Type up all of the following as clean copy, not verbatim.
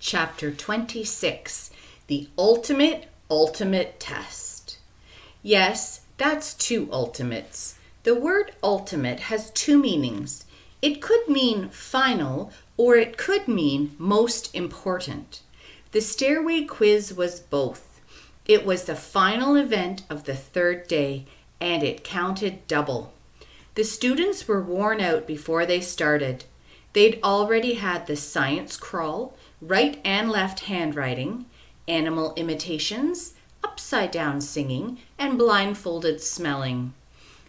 Chapter 26, The Ultimate Test. Yes, that's two ultimates. The word ultimate has two meanings. It could mean final, or it could mean most important. The stairway quiz was both. It was the final event of the third day, and it counted double. The students were worn out before they started. They'd already had the science crawl, right and left handwriting, animal imitations, upside down singing, and blindfolded smelling.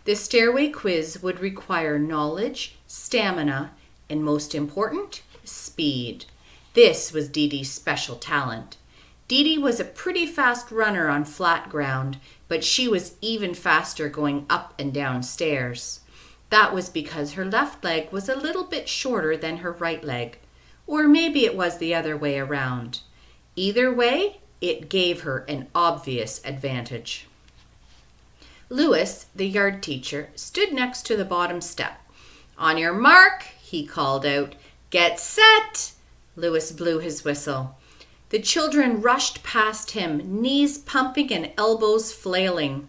The stairway quiz would require knowledge, stamina, and most important, speed. This was Dee Dee's special talent. Dee Dee was a pretty fast runner on flat ground, but she was even faster going up and down stairs. That was because her left leg was a little bit shorter than her right leg. Or maybe it was the other way around. Either way, it gave her an obvious advantage. Lewis, the yard teacher, stood next to the bottom step. "On your mark," he called out. "Get set!" Lewis blew his whistle. The children rushed past him, knees pumping and elbows flailing.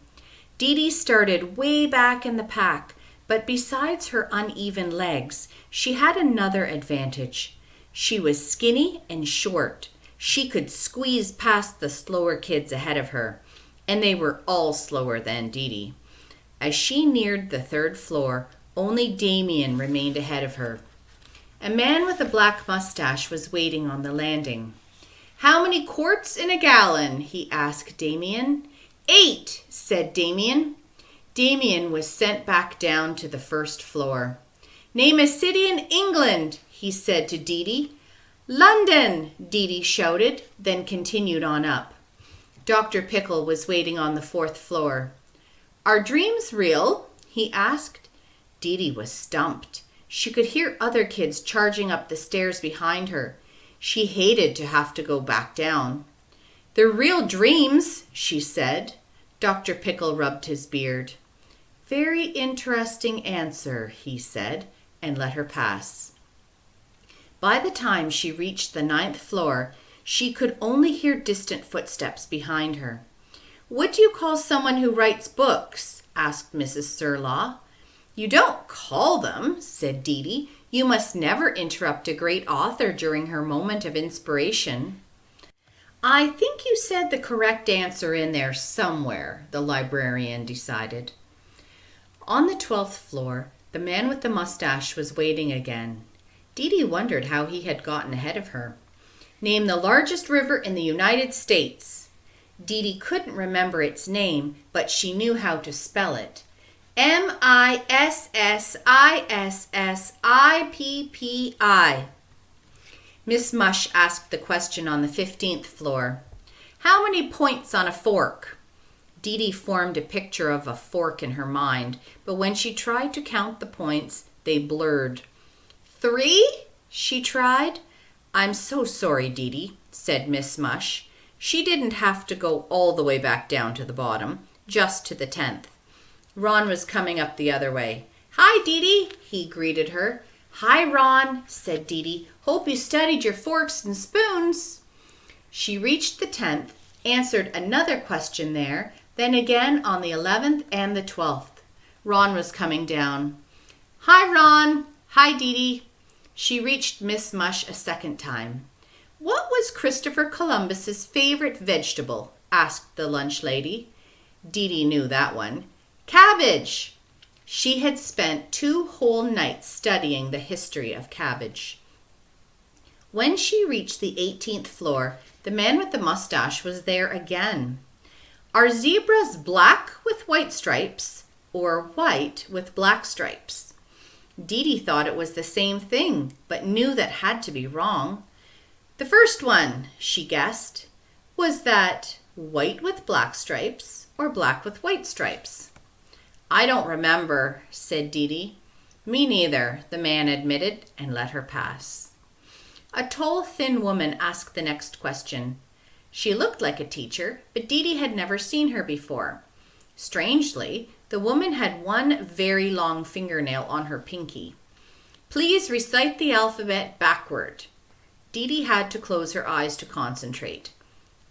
Dee Dee started way back in the pack, but besides her uneven legs, she had another advantage. She was skinny and short. She could squeeze past the slower kids ahead of her, and they were all slower than Dee Dee. As she neared the third floor, only Damien remained ahead of her. A man with a black mustache was waiting on the landing. "How many quarts in a gallon?" he asked Damien. "8," said Damien. Damien was sent back down to the first floor. "Name a city in England," he said to Dee Dee. "London," Dee Dee shouted, then continued on up. Dr. Pickle was waiting on the fourth floor. "Are dreams real?" he asked. Dee Dee was stumped. She could hear other kids charging up the stairs behind her. She hated to have to go back down. "They're real dreams," she said. Dr. Pickle rubbed his beard. "Very interesting answer," he said, and let her pass. By the time she reached the 9th floor, she could only hear distant footsteps behind her. "What do you call someone who writes books?" asked Mrs. Surlaw. "You don't call them," said Dee Dee. "You must never interrupt a great author during her moment of inspiration." "I think you said the correct answer in there somewhere," the librarian decided. On the 12th floor, the man with the mustache was waiting again. Dee Dee wondered how he had gotten ahead of her. "Name the largest river in the United States." Dee Dee couldn't remember its name, but she knew how to spell it. "Mississippi." Miss Mush asked the question on the 15th floor. "How many points on a fork?" Dee Dee formed a picture of a fork in her mind, but when she tried to count the points, they blurred. "3?" she tried. "I'm so sorry, Dee Dee," said Miss Mush. She didn't have to go all the way back down to the bottom, just to the 10th. Ron was coming up the other way. "Hi, Dee Dee," he greeted her. "Hi, Ron," said Dee Dee. "Hope you studied your forks and spoons." She reached the 10th, answered another question there, then again on the 11th and the 12th. Ron was coming down. "Hi, Ron." "Hi, Dee Dee." She reached Miss Mush a second time. "What was Christopher Columbus's favorite vegetable?" asked the lunch lady. Dee Dee knew that one. "Cabbage." She had spent 2 whole nights studying the history of cabbage. When she reached the 18th floor, the man with the mustache was there again. "Are zebras black with white stripes or white with black stripes?" Dee Dee thought it was the same thing, but knew that had to be wrong. "The first one," she guessed. "Was that white with black stripes or black with white stripes?" "I don't remember," said Dee Dee. "Me neither," the man admitted, and let her pass. A tall, thin woman asked the next question. She looked like a teacher, but Dee Dee had never seen her before. Strangely, the woman had one very long fingernail on her pinky. "Please recite the alphabet backward." Dee Dee had to close her eyes to concentrate.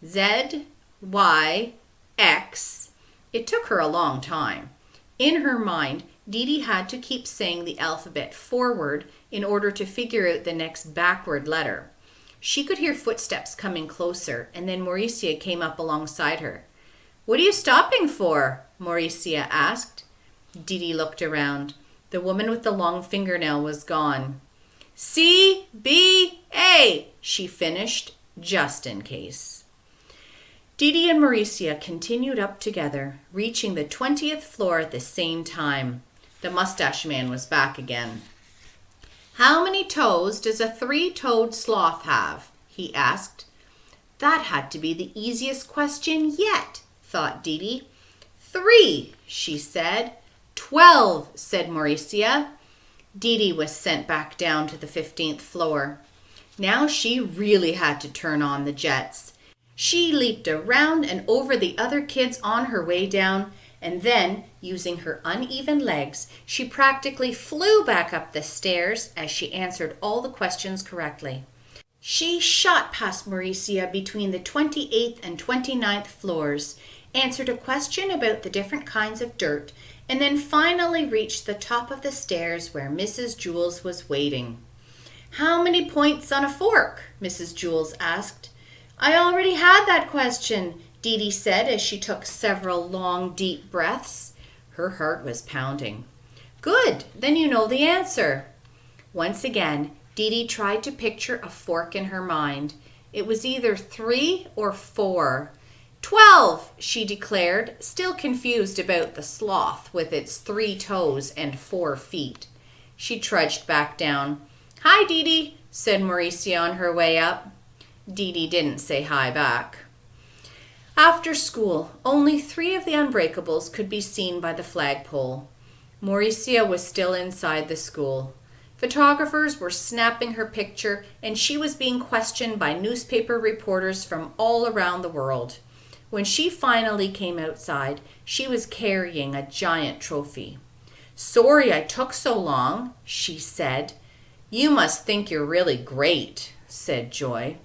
Z, Y, X. It took her a long time. In her mind, Dee Dee had to keep saying the alphabet forward in order to figure out the next backward letter. She could hear footsteps coming closer, and then Mauricia came up alongside her. "What are you stopping for?" Mauricia asked. Dee Dee looked around. The woman with the long fingernail was gone. "C-B-A," she finished, just in case. Dee Dee and Mauricia continued up together, reaching the 20th floor at the same time. The mustache man was back again. "How many toes does a 3-toed sloth have?" he asked. That had to be the easiest question yet, thought Dee Dee. 3, she said. 12, said Mauricia. Dee Dee was sent back down to the 15th floor. Now she really had to turn on the jets. She leaped around and over the other kids on her way down, and then, using her uneven legs, she practically flew back up the stairs as she answered all the questions correctly. She shot past Mauricia between the 28th and 29th floors, answered a question about the different kinds of dirt, and then finally reached the top of the stairs where Mrs. Jules was waiting. "How many points on a fork?" Mrs. Jules asked. "I already had that question," Dee Dee said as she took several long, deep breaths. Her heart was pounding. "Good, then you know the answer." Once again, Dee Dee tried to picture a fork in her mind. It was either 3 or 4. 12, she declared, still confused about the sloth with its 3 toes and 4 feet. She trudged back down. "Hi, Dee Dee," said Mauricia on her way up. Dee Dee didn't say hi back. After school, only 3 of the Unbreakables could be seen by the flagpole. Mauricia was still inside the school. Photographers were snapping her picture, and she was being questioned by newspaper reporters from all around the world. When she finally came outside, she was carrying a giant trophy. "Sorry I took so long," she said. "You must think you're really great," said Joy.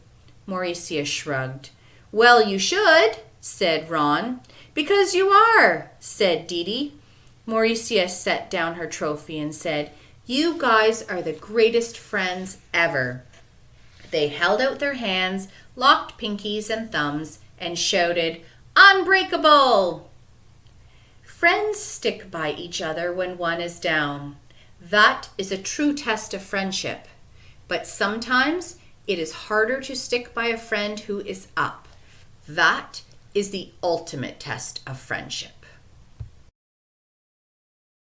Mauricia shrugged. "Well, you should," said Ron. "Because you are," said Dee Dee. Mauricia set down her trophy and said, "You guys are the greatest friends ever." They held out their hands, locked pinkies and thumbs, and shouted, "Unbreakable!" Friends stick by each other when one is down. That is a true test of friendship. But sometimes it is harder to stick by a friend who is up. That is the ultimate test of friendship.